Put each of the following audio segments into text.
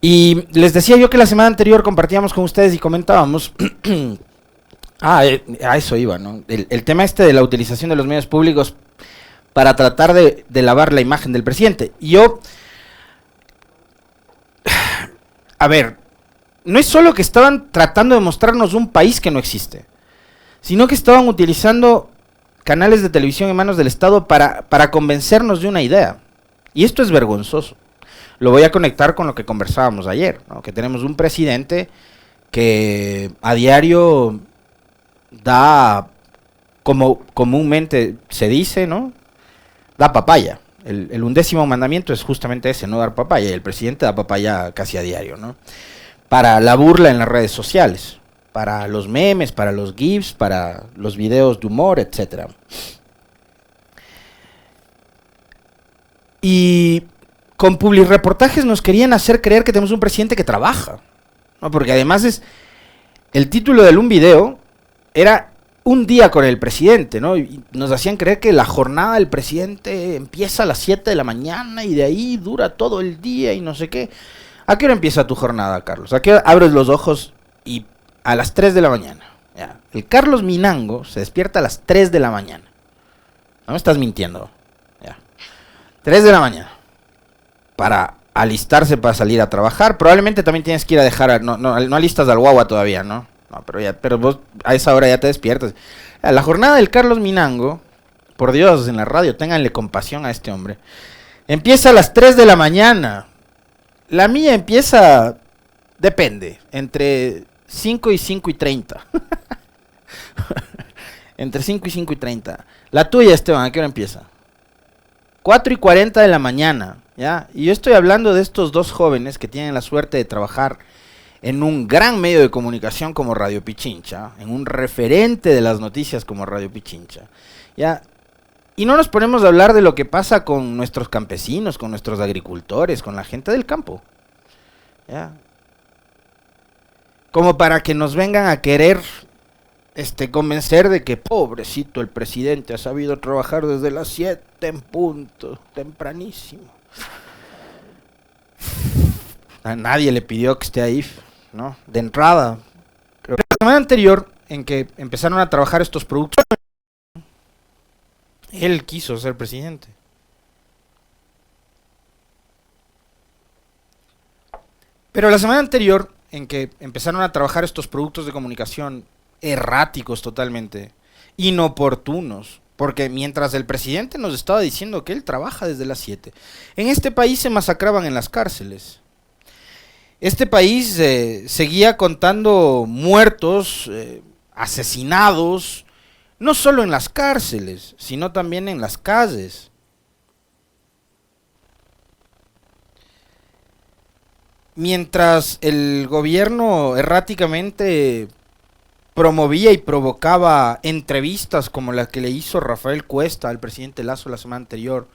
Y les decía yo que la semana anterior compartíamos con ustedes y comentábamos, a eso iba, ¿no? El tema este de la utilización de los medios públicos para tratar de lavar la imagen del presidente. Y yo, a ver, no es solo que estaban tratando de mostrarnos un país que no existe, sino que estaban utilizando canales de televisión en manos del Estado para convencernos de una idea. Y esto es vergonzoso. Lo voy a conectar con lo que conversábamos ayer, ¿no? Que tenemos un presidente que a diario da, como comúnmente se dice, ¿no? Da papaya. El 11º mandamiento es justamente ese, no dar papaya. Y el presidente da papaya casi a diario, ¿no? Para la burla en las redes sociales, para los memes, para los GIFs, para los videos de humor, etc. Y con publireportajes nos querían hacer creer que tenemos un presidente que trabaja, ¿no? Porque además el título de un video era un día con el presidente, ¿no? Y nos hacían creer que la jornada del presidente empieza a las 7 de la mañana y de ahí dura todo el día y no sé qué. ¿A qué hora empieza tu jornada, Carlos? ¿A qué hora abres los ojos? Y a las 3 de la mañana. Ya. El Carlos Minango se despierta a las 3 de la mañana. No me estás mintiendo. Ya. 3 de la mañana. Para alistarse para salir a trabajar. Probablemente también tienes que ir a dejar, no alistas al guagua todavía, ¿no? No, pero vos a esa hora ya te despiertas. La jornada del Carlos Minango, por Dios, en la radio, ténganle compasión a este hombre. Empieza a las 3 de la mañana. La mía empieza, depende, entre 5 y 5:30. Entre 5 y 5:30. La tuya, Esteban, ¿a qué hora empieza? 4:40 de la mañana. ¿Ya? Y yo estoy hablando de estos dos jóvenes que tienen la suerte de trabajar en un gran medio de comunicación como Radio Pichincha, en un referente de las noticias como Radio Pichincha, ¿ya? Y no nos ponemos a hablar de lo que pasa con nuestros campesinos, con nuestros agricultores, con la gente del campo, ¿ya? Como para que nos vengan a querer convencer de que pobrecito el presidente ha sabido trabajar desde las 7 en punto, tempranísimo. A nadie le pidió que esté ahí, ¿no? De entrada. Pero la semana anterior, en que empezaron a trabajar estos productos, él quiso ser presidente. Pero la semana anterior, en que empezaron a trabajar estos productos de comunicación erráticos totalmente, inoportunos, porque mientras el presidente nos estaba diciendo que él trabaja desde las 7, en este país se masacraban en las cárceles. Este país seguía contando muertos, asesinados, no solo en las cárceles, sino también en las calles. Mientras el gobierno erráticamente promovía y provocaba entrevistas como la que le hizo Rafael Cuesta al presidente Lasso la semana anterior,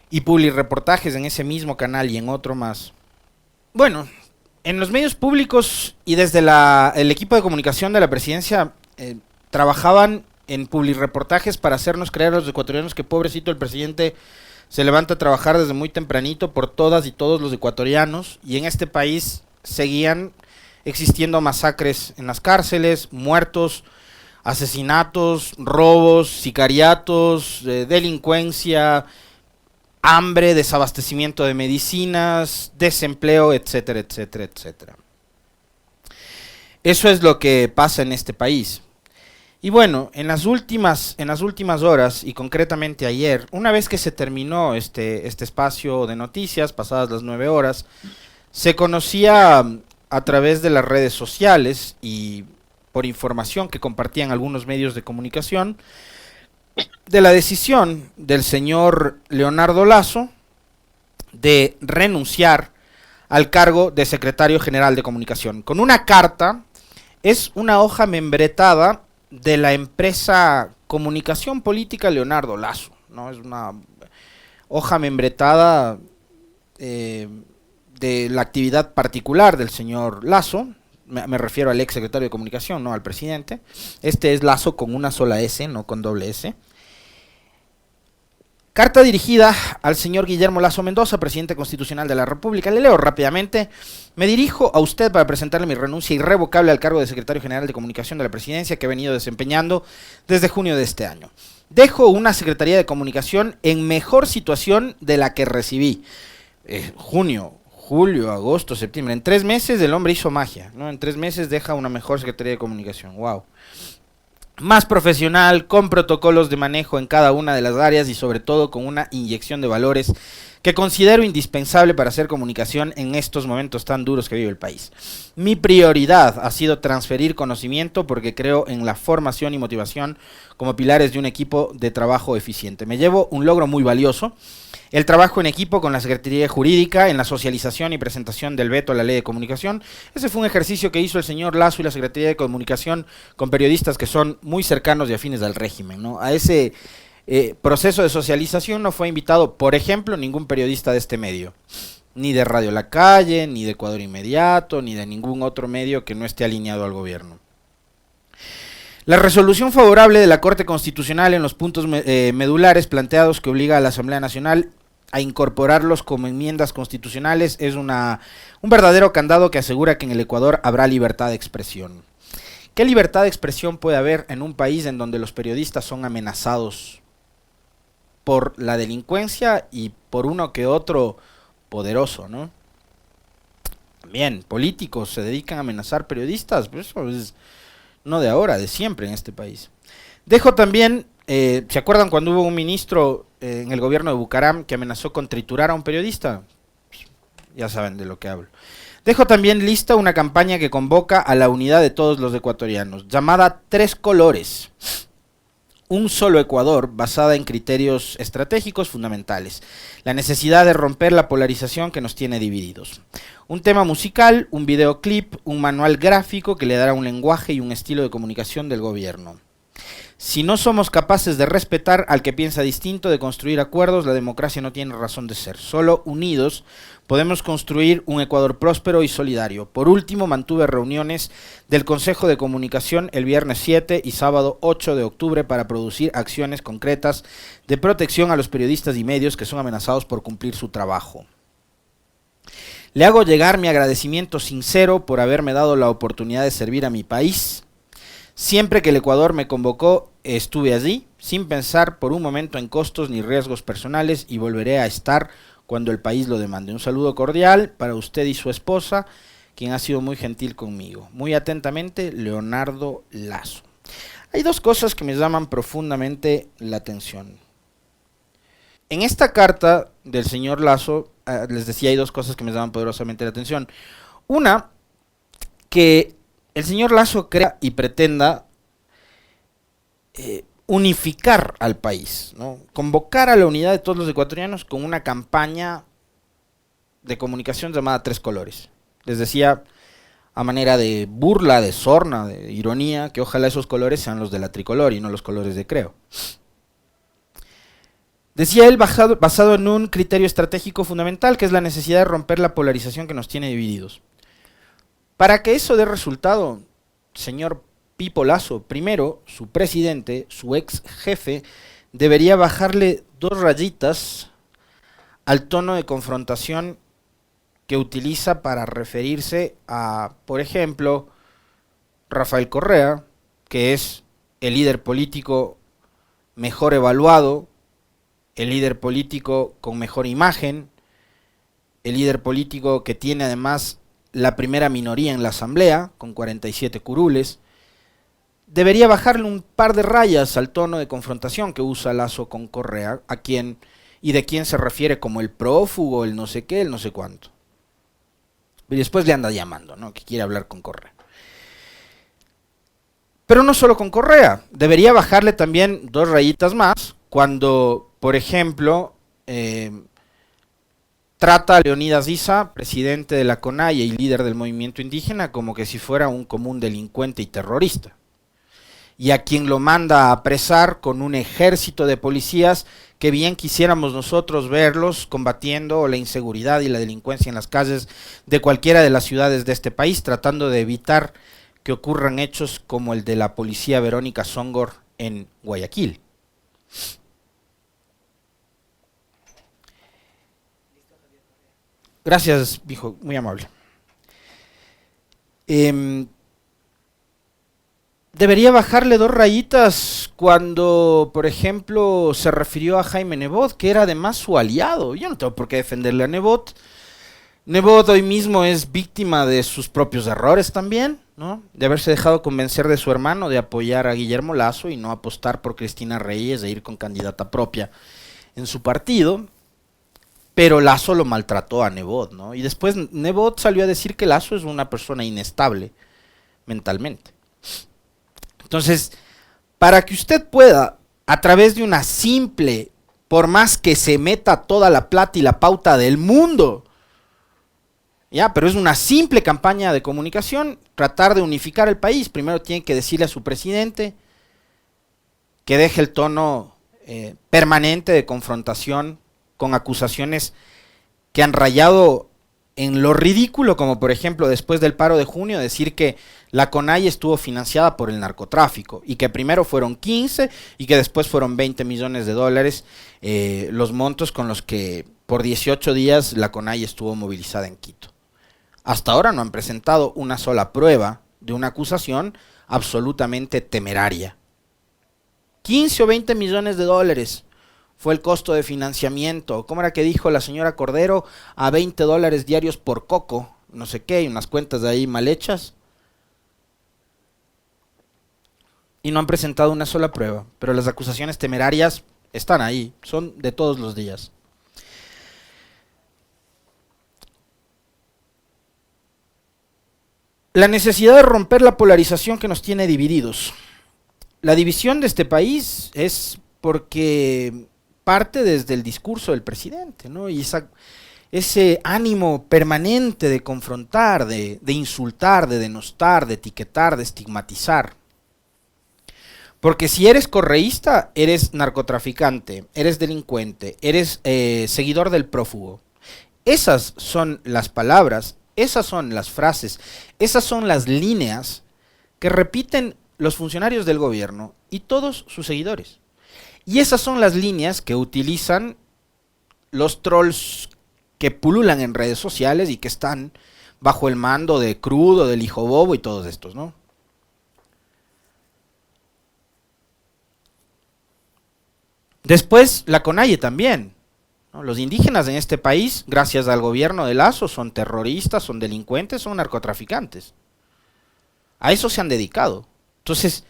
y publireportajes en ese mismo canal y en otro más. Bueno, en los medios públicos y desde el equipo de comunicación de la presidencia trabajaban en publireportajes para hacernos creer a los ecuatorianos que pobrecito el presidente se levanta a trabajar desde muy tempranito por todas y todos los ecuatorianos, y en este país seguían existiendo masacres en las cárceles, muertos, asesinatos, robos, sicariatos, delincuencia, hambre, desabastecimiento de medicinas, desempleo, etcétera, etcétera, etcétera. Eso es lo que pasa en este país. Y bueno, en las últimas horas, y concretamente ayer, una vez que se terminó este espacio de noticias, pasadas las 9 horas, se conocía a través de las redes sociales y por información que compartían algunos medios de comunicación, de la decisión del señor Leonardo Lasso de renunciar al cargo de secretario general de comunicación. Con una carta, es una hoja membretada de la empresa Comunicación Política Leonardo Lasso, ¿no? Es una hoja membretada de la actividad particular del señor Lasso. Me refiero al ex secretario de comunicación, no al presidente. Este es Lasso con una sola S, no con doble S. Carta dirigida al señor Guillermo Lasso Mendoza, presidente constitucional de la República. Le leo rápidamente. Me dirijo a usted para presentarle mi renuncia irrevocable al cargo de secretario general de comunicación de la presidencia que he venido desempeñando desde junio de este año. Dejo una secretaría de comunicación en mejor situación de la que recibí. Junio, julio, agosto, septiembre. En 3 meses el hombre hizo magia, ¿no? En 3 meses deja una mejor secretaría de comunicación. Wow. Más profesional, con protocolos de manejo en cada una de las áreas y sobre todo con una inyección de valores que considero indispensable para hacer comunicación en estos momentos tan duros que vive el país. Mi prioridad ha sido transferir conocimiento porque creo en la formación y motivación como pilares de un equipo de trabajo eficiente. Me llevo un logro muy valioso: el trabajo en equipo con la Secretaría Jurídica en la socialización y presentación del veto a la Ley de Comunicación. Ese fue un ejercicio que hizo el señor Lasso y la Secretaría de Comunicación con periodistas que son muy cercanos y afines al régimen, ¿no? A ese proceso de socialización no fue invitado, por ejemplo, ningún periodista de este medio, ni de Radio La Calle, ni de Ecuador Inmediato, ni de ningún otro medio que no esté alineado al gobierno. La resolución favorable de la Corte Constitucional en los puntos medulares planteados que obliga a la Asamblea Nacional a incorporarlos como enmiendas constitucionales es un verdadero candado que asegura que en el Ecuador habrá libertad de expresión. ¿Qué libertad de expresión puede haber en un país en donde los periodistas son amenazados por la delincuencia y por uno que otro poderoso, ¿no? También políticos se dedican a amenazar periodistas, pues eso es no de ahora, de siempre en este país. Dejo también, ¿se acuerdan cuando hubo un ministro en el gobierno de Bucaram que amenazó con triturar a un periodista? Ya saben de lo que hablo. Dejo también lista una campaña que convoca a la unidad de todos los ecuatorianos, llamada Tres Colores. Un solo Ecuador, basada en criterios estratégicos fundamentales. La necesidad de romper la polarización que nos tiene divididos. Un tema musical, un videoclip, un manual gráfico que le dará un lenguaje y un estilo de comunicación del gobierno. Si no somos capaces de respetar al que piensa distinto, de construir acuerdos, la democracia no tiene razón de ser. Solo unidos podemos construir un Ecuador próspero y solidario. Por último, mantuve reuniones del Consejo de Comunicación el viernes 7 y sábado 8 de octubre para producir acciones concretas de protección a los periodistas y medios que son amenazados por cumplir su trabajo. Le hago llegar mi agradecimiento sincero por haberme dado la oportunidad de servir a mi país. Siempre que el Ecuador me convocó, estuve allí, sin pensar por un momento en costos ni riesgos personales, y volveré a estar cuando el país lo demande. Un saludo cordial para usted y su esposa, quien ha sido muy gentil conmigo. Muy atentamente, Leonardo Lasso. Hay 2 cosas que me llaman profundamente la atención. En esta carta del señor Lasso, les decía, hay 2 cosas que me llaman poderosamente la atención. Una, que el señor Lasso crea y pretenda unificar al país, ¿no? Convocar a la unidad de todos los ecuatorianos con una campaña de comunicación llamada Tres Colores. Les decía, a manera de burla, de sorna, de ironía, que ojalá esos colores sean los de la tricolor y no los colores de Creo. Decía él, basado en un criterio estratégico fundamental, que es la necesidad de romper la polarización que nos tiene divididos. Para que eso dé resultado, señor Pipo Lasso, primero, su presidente, su ex jefe, debería bajarle 2 rayitas al tono de confrontación que utiliza para referirse a, por ejemplo, Rafael Correa, que es el líder político mejor evaluado, el líder político con mejor imagen, el líder político que tiene además la primera minoría en la asamblea, con 47 curules. Debería bajarle un par de rayas al tono de confrontación que usa Lasso con Correa, a quien y de quien se refiere como el prófugo, el no sé qué, el no sé cuánto. Y después le anda llamando, ¿no?, que quiere hablar con Correa. Pero no solo con Correa, debería bajarle también 2 rayitas más cuando, por ejemplo, trata a Leonidas Issa, presidente de la CONAIE y líder del movimiento indígena, como que si fuera un común delincuente y terrorista, y a quien lo manda a apresar con un ejército de policías que bien quisiéramos nosotros verlos combatiendo la inseguridad y la delincuencia en las calles de cualquiera de las ciudades de este país, tratando de evitar que ocurran hechos como el de la policía Verónica Songor en Guayaquil. Gracias, hijo, muy amable. Em, Debería bajarle 2 rayitas cuando, por ejemplo, se refirió a Jaime Nebot, que era además su aliado. Yo no tengo por qué defenderle a Nebot. Nebot hoy mismo es víctima de sus propios errores también, ¿no? De haberse dejado convencer de su hermano de apoyar a Guillermo Lasso y no apostar por Cristina Reyes de ir con candidata propia en su partido. Pero Lasso lo maltrató a Nebot, ¿no? Y después Nebot salió a decir que Lasso es una persona inestable mentalmente. Entonces, para que usted pueda, a través de una simple, por más que se meta toda la plata y la pauta del mundo, ya, pero es una simple campaña de comunicación, tratar de unificar el país, primero tiene que decirle a su presidente que deje el tono permanente de confrontación con acusaciones que han rayado en lo ridículo, como por ejemplo después del paro de junio decir que la CONAIE estuvo financiada por el narcotráfico y que primero fueron 15 y que después fueron 20 millones de dólares los montos con los que por 18 días la CONAIE estuvo movilizada en Quito. Hasta ahora no han presentado una sola prueba de una acusación absolutamente temeraria. 15 o 20 millones de dólares fue el costo de financiamiento. ¿Cómo era que dijo la señora Cordero? A 20 dólares diarios por coco, no sé qué, y unas cuentas de ahí mal hechas. Y no han presentado una sola prueba, pero las acusaciones temerarias están ahí, son de todos los días. La necesidad de romper la polarización que nos tiene divididos. La división de este país es porque parte desde el discurso del presidente, ¿no? Y ese ánimo permanente de confrontar, de insultar, de denostar, de etiquetar, de estigmatizar. Porque si eres correísta, eres narcotraficante, eres delincuente, eres seguidor del prófugo. Esas son las palabras, esas son las frases, esas son las líneas que repiten los funcionarios del gobierno y todos sus seguidores. Y esas son las líneas que utilizan los trolls que pululan en redes sociales y que están bajo el mando de Crudo, del Hijo Bobo y todos estos, ¿no? Después la CONAIE también, ¿no? Los indígenas en este país, gracias al gobierno de Lasso, son terroristas, son delincuentes, son narcotraficantes. A eso se han dedicado. Entonces,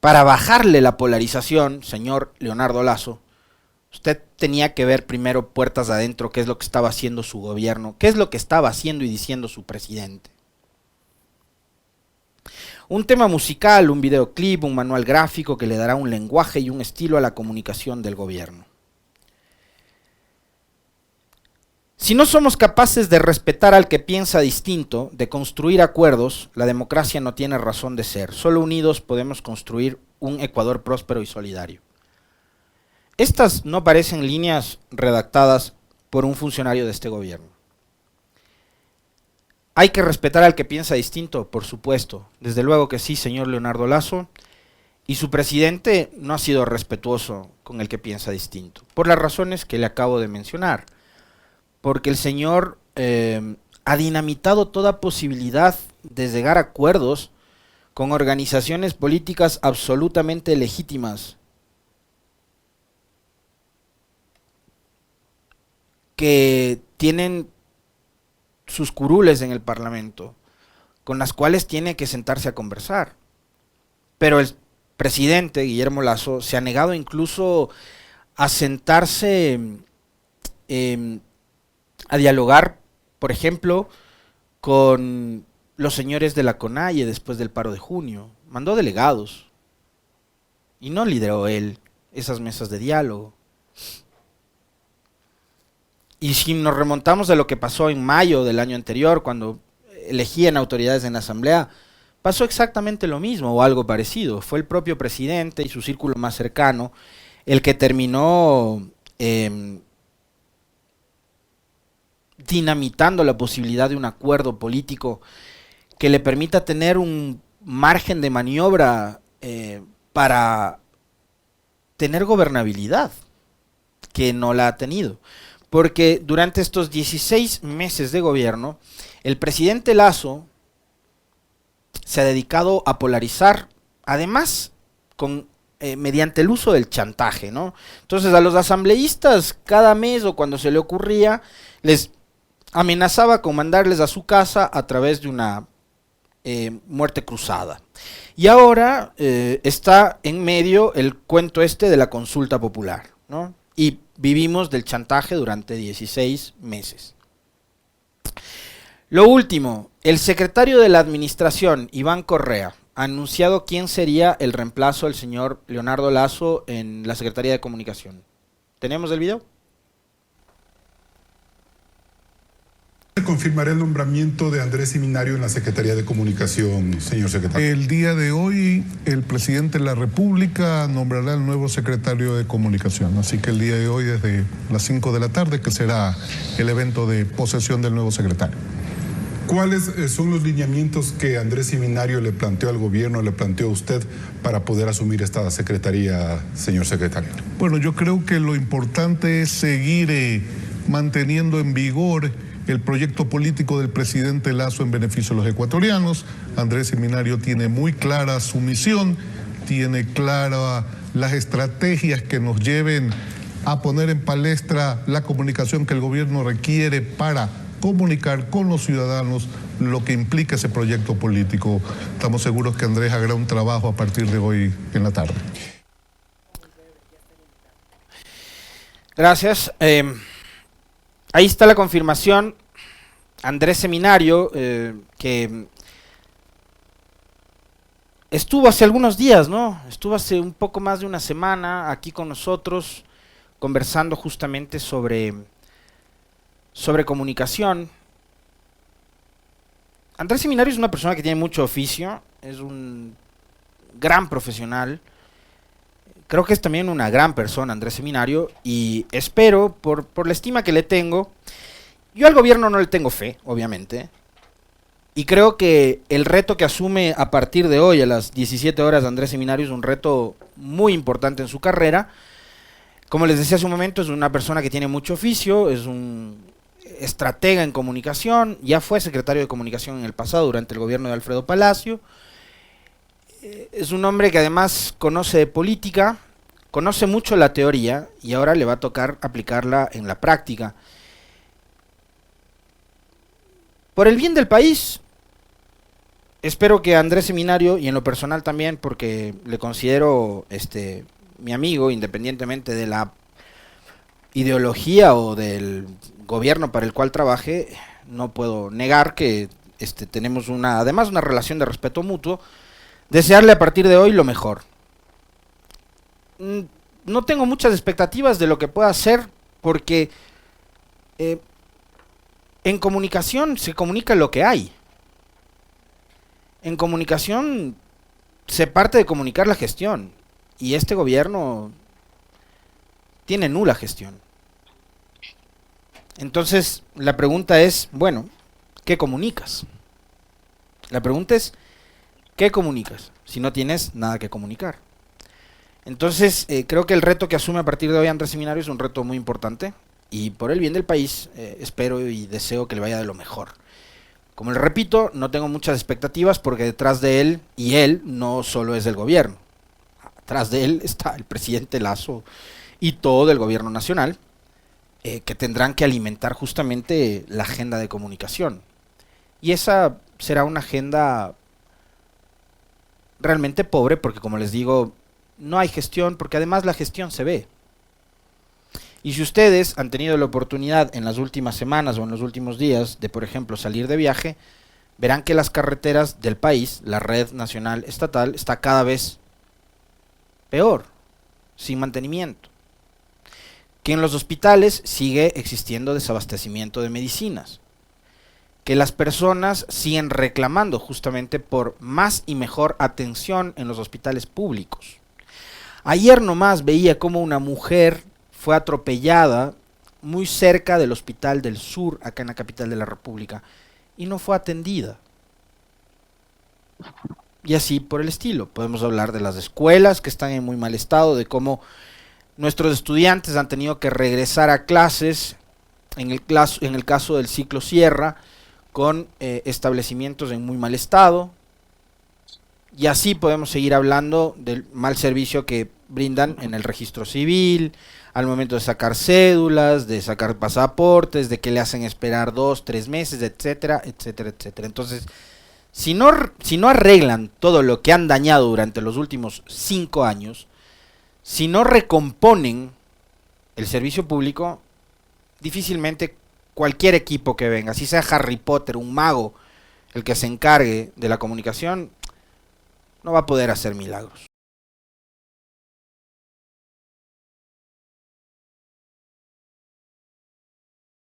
para bajarle la polarización, señor Leonardo Lasso, usted tenía que ver primero puertas adentro qué es lo que estaba haciendo su gobierno, qué es lo que estaba haciendo y diciendo su presidente. Un tema musical, un videoclip, un manual gráfico que le dará un lenguaje y un estilo a la comunicación del gobierno. Si no somos capaces de respetar al que piensa distinto, de construir acuerdos, la democracia no tiene razón de ser. Solo unidos podemos construir un Ecuador próspero y solidario. Estas no parecen líneas redactadas por un funcionario de este gobierno. ¿Hay que respetar al que piensa distinto? Por supuesto. Desde luego que sí, señor Leonardo Lasso. Y su presidente no ha sido respetuoso con el que piensa distinto, por las razones que le acabo de mencionar. Porque el señor ha dinamitado toda posibilidad de llegar a acuerdos con organizaciones políticas absolutamente legítimas, que tienen sus curules en el Parlamento, con las cuales tiene que sentarse a conversar. Pero el presidente, Guillermo Lasso, se ha negado incluso a sentarse a dialogar, por ejemplo, con los señores de la CONAIE después del paro de junio. Mandó delegados y no lideró él esas mesas de diálogo. Y si nos remontamos a lo que pasó en mayo del año anterior, cuando elegían autoridades en la asamblea, pasó exactamente lo mismo o algo parecido. Fue el propio presidente y su círculo más cercano el que terminó dinamitando la posibilidad de un acuerdo político que le permita tener un margen de maniobra para tener gobernabilidad, que no la ha tenido. porque durante estos 16 meses de gobierno, el presidente Lasso se ha dedicado a polarizar, además mediante el uso del chantaje, ¿no? Entonces a los asambleístas cada mes o cuando se le ocurría, les amenazaba con mandarles a su casa a través de una muerte cruzada. Y ahora está en medio el cuento este de la consulta popular, ¿no? Y vivimos del chantaje durante 16 meses. Lo último, el secretario de la Administración, Iván Correa, ha anunciado quién sería el reemplazo del señor Leonardo Lasso en la Secretaría de Comunicación. ¿Tenemos el video? ¿Confirmará el nombramiento de Andrés Seminario en la Secretaría de Comunicación, señor secretario? El día de hoy, el presidente de la República nombrará el nuevo secretario de Comunicación. Así que el día de hoy, desde las 5 de la tarde, que será el evento de posesión del nuevo secretario. ¿Cuáles son los lineamientos que Andrés Seminario le planteó al gobierno, le planteó a usted para poder asumir esta secretaría, señor secretario? Bueno, yo creo que lo importante es seguir manteniendo en vigor el proyecto político del presidente Lasso en beneficio de los ecuatorianos. Andrés Seminario tiene muy clara su misión, tiene claras las estrategias que nos lleven a poner en palestra la comunicación que el gobierno requiere para comunicar con los ciudadanos lo que implica ese proyecto político. Estamos seguros que Andrés hará un trabajo a partir de hoy en la tarde. Gracias. Ahí está la confirmación. Andrés Seminario, que estuvo hace algunos días, ¿no? Estuvo hace un poco más de una semana aquí con nosotros, conversando justamente sobre comunicación. Andrés Seminario es una persona que tiene mucho oficio, es un gran profesional. Creo que es también una gran persona, Andrés Seminario, y espero, por la estima que le tengo, yo al gobierno no le tengo fe, obviamente, y creo que el reto que asume a partir de hoy, a las 17 horas, Andrés Seminario, es un reto muy importante en su carrera. Como les decía hace un momento, es una persona que tiene mucho oficio, es un estratega en comunicación, ya fue secretario de comunicación en el pasado durante el gobierno de Alfredo Palacio. Es un hombre que además conoce de política, conoce mucho la teoría y ahora le va a tocar aplicarla en la práctica. Por el bien del país, espero que Andrés Seminario, y en lo personal también, porque le considero mi amigo, independientemente de la ideología o del gobierno para el cual trabaje, no puedo negar que tenemos además una relación de respeto mutuo. Desearle a partir de hoy lo mejor. No tengo muchas expectativas de lo que pueda hacer, porque en comunicación se comunica lo que hay. En comunicación se parte de comunicar la gestión, y este gobierno tiene nula gestión. Entonces la pregunta es, bueno, ¿qué comunicas? La pregunta es, ¿qué comunicas si no tienes nada que comunicar? Entonces, creo que el reto que asume a partir de hoy Andrés Seminario es un reto muy importante, y por el bien del país espero y deseo que le vaya de lo mejor. Como les repito, no tengo muchas expectativas porque detrás de él, y él no solo es del gobierno, atrás de él está el presidente Lasso y todo el gobierno nacional, que tendrán que alimentar justamente la agenda de comunicación. Y esa será una agenda realmente pobre, porque como les digo, no hay gestión, porque además la gestión se ve. Y si ustedes han tenido la oportunidad en las últimas semanas o en los últimos días de, por ejemplo, salir de viaje, verán que las carreteras del país, la red nacional estatal, está cada vez peor, sin mantenimiento. Que en los hospitales sigue existiendo desabastecimiento de medicinas. Que las personas siguen reclamando justamente por más y mejor atención en los hospitales públicos. Ayer nomás veía cómo una mujer fue atropellada muy cerca del Hospital del Sur, acá en la capital de la República, y no fue atendida. Y así por el estilo. Podemos hablar de las escuelas que están en muy mal estado, de cómo nuestros estudiantes han tenido que regresar a clases en el caso del ciclo Sierra, con establecimientos en muy mal estado, y así podemos seguir hablando del mal servicio que brindan en el registro civil, al momento de sacar cédulas, de sacar pasaportes, de que le hacen esperar 2, 3 meses, etcétera, etcétera, etcétera. Entonces, si no arreglan todo lo que han dañado durante los últimos 5 años, si no recomponen el servicio público, difícilmente cualquier equipo que venga, si sea Harry Potter, un mago, el que se encargue de la comunicación, no va a poder hacer milagros.